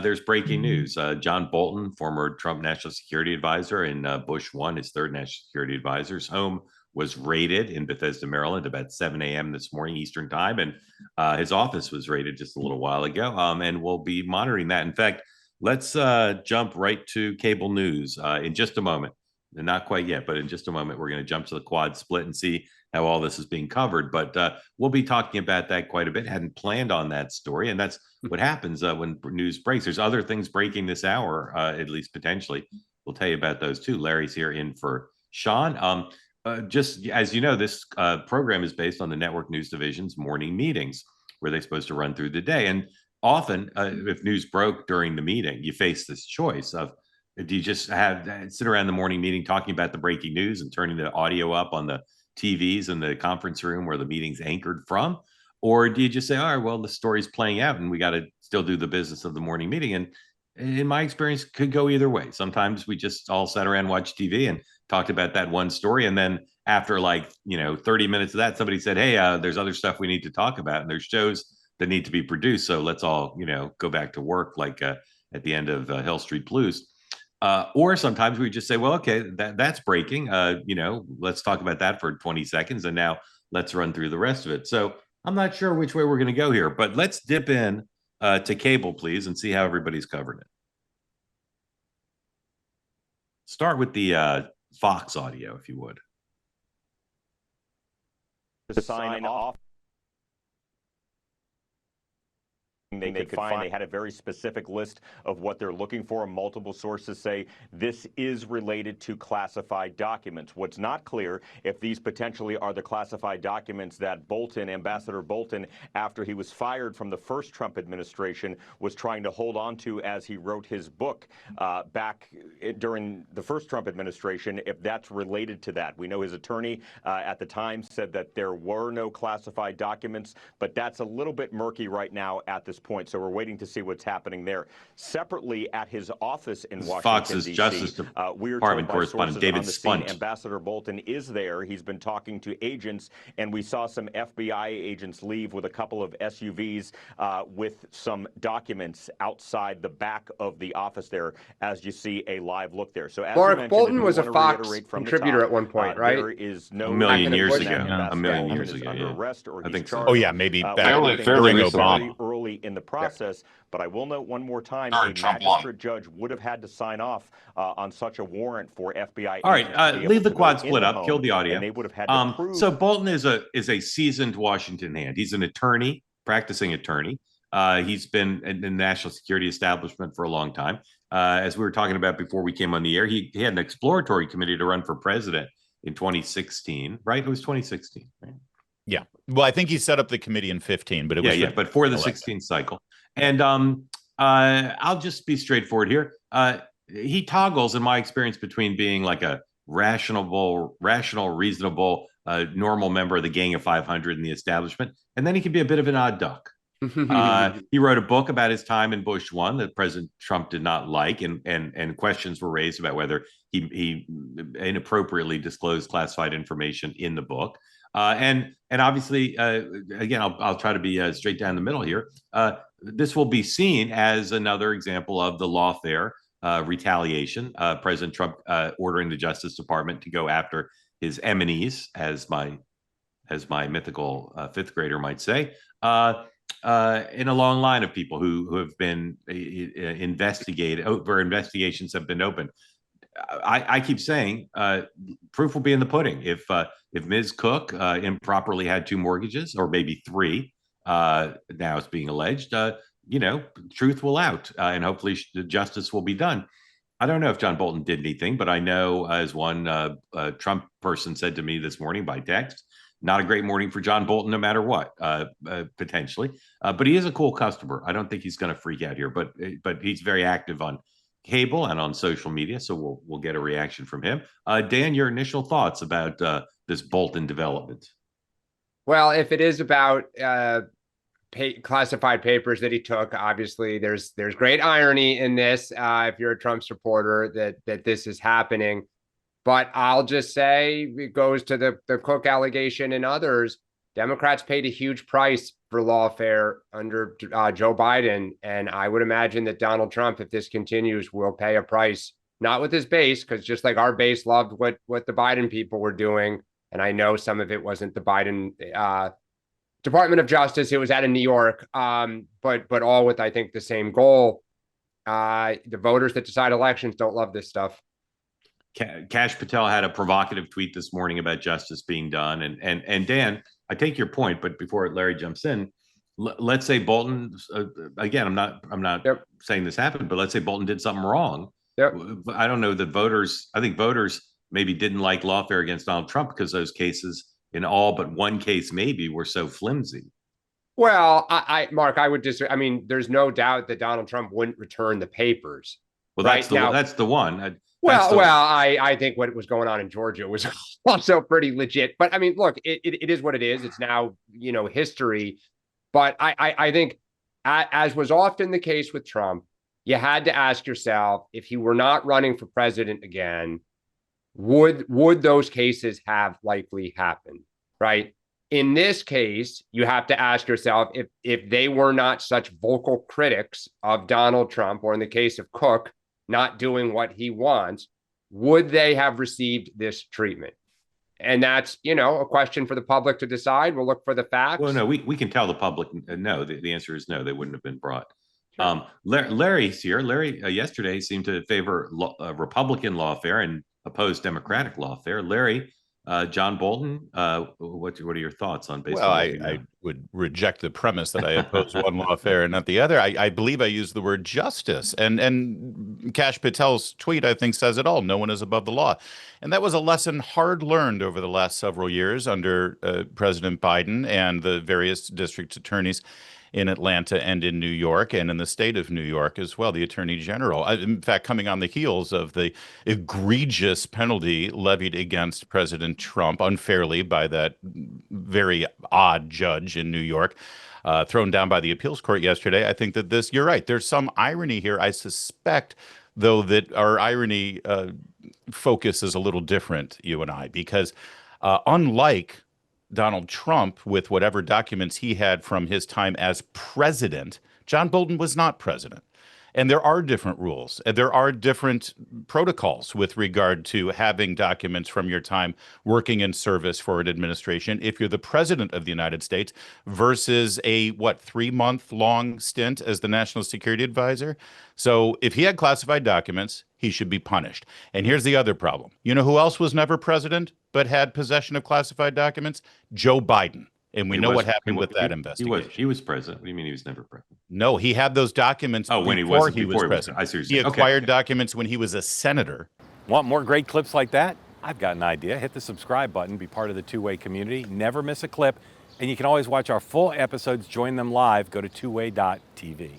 there's breaking news. John Bolton, former Trump national security advisor, and Bush 1, his third national security advisor's home was raided in Bethesda, Maryland, about 7 a.m. this morning Eastern time, and his office was raided just a little while ago. And we'll be monitoring that. In fact, let's jump right to cable news in just a moment. And not quite yet, but in just a moment, we're going to jump to the quad split and see how all this is being covered. But we'll be talking about that quite a bit. Hadn't planned on that story. And that's what happens when news breaks. There's other things breaking this hour, at least potentially. We'll tell you about those too. Larry's here in for Sean. Just as you know, this program is based on the network news division's morning meetings, where they're supposed to run through the day. And often, if news broke during the meeting, you face this choice of, do you just sit around the morning meeting talking about the breaking news and turning the audio up on the TVs in the conference room where the meeting's anchored from? Or do you just say, all right, well, the story's playing out and we got to still do the business of the morning meeting? And in my experience, could go either way. Sometimes we just all sat around, watched TV and talked about that one story. And then after 30 minutes of that, somebody said, hey, there's other stuff we need to talk about. And there's shows that need to be produced. So let's all, go back to work at the end of Hill Street Blues. Or sometimes we just say, well, okay, that's breaking. Let's talk about that for 20 seconds. And now let's run through the rest of it. So I'm not sure which way we're going to go here, but let's dip in to cable, please, and see how everybody's covering it. Start with the Fox audio, if you would. To sign off. They could find. They had a very specific list of what they're looking for. Multiple sources say this is related to classified documents. What's not clear if these potentially are the classified documents that Bolton, Ambassador Bolton, after he was fired from the first Trump administration, was trying to hold on to as he wrote his book back during the first Trump administration, if that's related to that. We know his attorney at the time said that there were no classified documents, but that's a little bit murky right now at this point, so we're waiting to see what's happening there. Separately, at his office in Washington, Fox's D.C., Justice Department correspondent David Spunt. Ambassador Bolton is there. He's been talking to agents, and we saw some FBI agents leave with a couple of SUVs with some documents outside the back of the office there, as you see a live look there. So, as Mark, Bolton was a Fox contributor at one point, right? There is no a million years ago. Under arrest, or I think so. Oh yeah, maybe fairly during Obama. Early in the process, but I will note one more time, a magistrate judge would have had to sign off on such a warrant for FBI. All right, leave the quad split up, kill the audio. And they would have had to prove. So Bolton is a seasoned Washington hand. He's an attorney, practicing attorney. He's been in the national security establishment for a long time. As we were talking about before we came on the air, he had an exploratory committee to run for president in 2016, right? It was 2016, right? Yeah. Well, I think he set up the committee in 15, but it was but for the 16th cycle. And I'll just be straightforward here. He toggles, in my experience, between being like a rational, reasonable, normal member of the Gang of 500 in the establishment, and then he can be a bit of an odd duck. He wrote a book about his time in Bush 1 that President Trump did not like, and questions were raised about whether he inappropriately disclosed classified information in the book. And obviously, again, I'll try to be straight down the middle here. This will be seen as another example of the lawfare retaliation. President Trump ordering the Justice Department to go after his enemies, as my mythical fifth grader might say, in a long line of people who have been investigated, where investigations have been opened. I keep saying proof will be in the pudding. If Ms. Cook improperly had 2 mortgages, or maybe 3, now it's being alleged, truth will out, and hopefully justice will be done. I don't know if John Bolton did anything, but I know, as one Trump person said to me this morning by text, not a great morning for John Bolton, no matter what, potentially. But he is a cool customer. I don't think he's going to freak out here, but he's very active on cable and on social media, so we'll get a reaction from him. Dan, your initial thoughts about this Bolton development? Well, if it is about classified papers that he took, obviously there's great irony in this. If you're a Trump supporter, that this is happening, but I'll just say it goes to the Cook allegation and others. Democrats paid a huge price for lawfare under Joe Biden. And I would imagine that Donald Trump, if this continues, will pay a price, not with his base, because just like our base loved what the Biden people were doing. And I know some of it wasn't the Biden Department of Justice. It was out of New York, but all with, I think, the same goal. The voters that decide elections don't love this stuff. Kash Patel had a provocative tweet this morning about justice being done. And Dan, I take your point, but before Larry jumps in, let's say Bolton, again, I'm not saying this happened, but let's say Bolton did something wrong. I don't know that I think voters maybe didn't like lawfare against Donald Trump because those cases, in all but one case maybe, were so flimsy. Well, Mark, I would disagree. I mean, there's no doubt that Donald Trump wouldn't return the papers. Well, that's the one. I think what was going on in Georgia was also pretty legit. But I mean, look, it is what it is. It's now, history. But I think, as was often the case with Trump, you had to ask yourself, if he were not running for president again, would those cases have likely happened, right? In this case, you have to ask yourself, if they were not such vocal critics of Donald Trump, or in the case of Cook, not doing what he wants, would they have received this treatment? And that's, a question for the public to decide. We'll look for the facts. Well, no, we can tell the public no. The answer is no, they wouldn't have been brought. Sure. Larry's here. Larry yesterday seemed to favor Republican lawfare and oppose Democratic lawfare. Larry, John Bolton, what are your thoughts on baseball? Well, I would reject the premise that I oppose one lawfare and not the other. I believe I used the word justice, and Kash Patel's tweet, I think, says it all. No one is above the law. And that was a lesson hard learned over the last several years under President Biden and the various district attorneys in Atlanta and in New York and in the state of New York as well, the Attorney General. In fact, coming on the heels of the egregious penalty levied against President Trump unfairly by that very odd judge in New York, thrown down by the appeals court yesterday, I think that you're right, there's some irony here. I suspect, though, that our irony focus is a little different, you and I, because unlike Donald Trump, with whatever documents he had from his time as president, John Bolton was not president. And there are different rules. There are different protocols with regard to having documents from your time working in service for an administration if you're the president of the United States versus a, 3-month-long stint as the national security advisor. So if he had classified documents, he should be punished. And here's the other problem. You know who else was never president but had possession of classified documents? Joe Biden. And we know what happened with that investigation. He was president. What do you mean he was never president? No, he had those documents when before he was president. I see what he acquired documents when he was a senator. Want more great clips like that? I've got an idea. Hit the subscribe button, be part of the two-way community, never miss a clip, and you can always watch our full episodes, join them live, go to twoway.tv.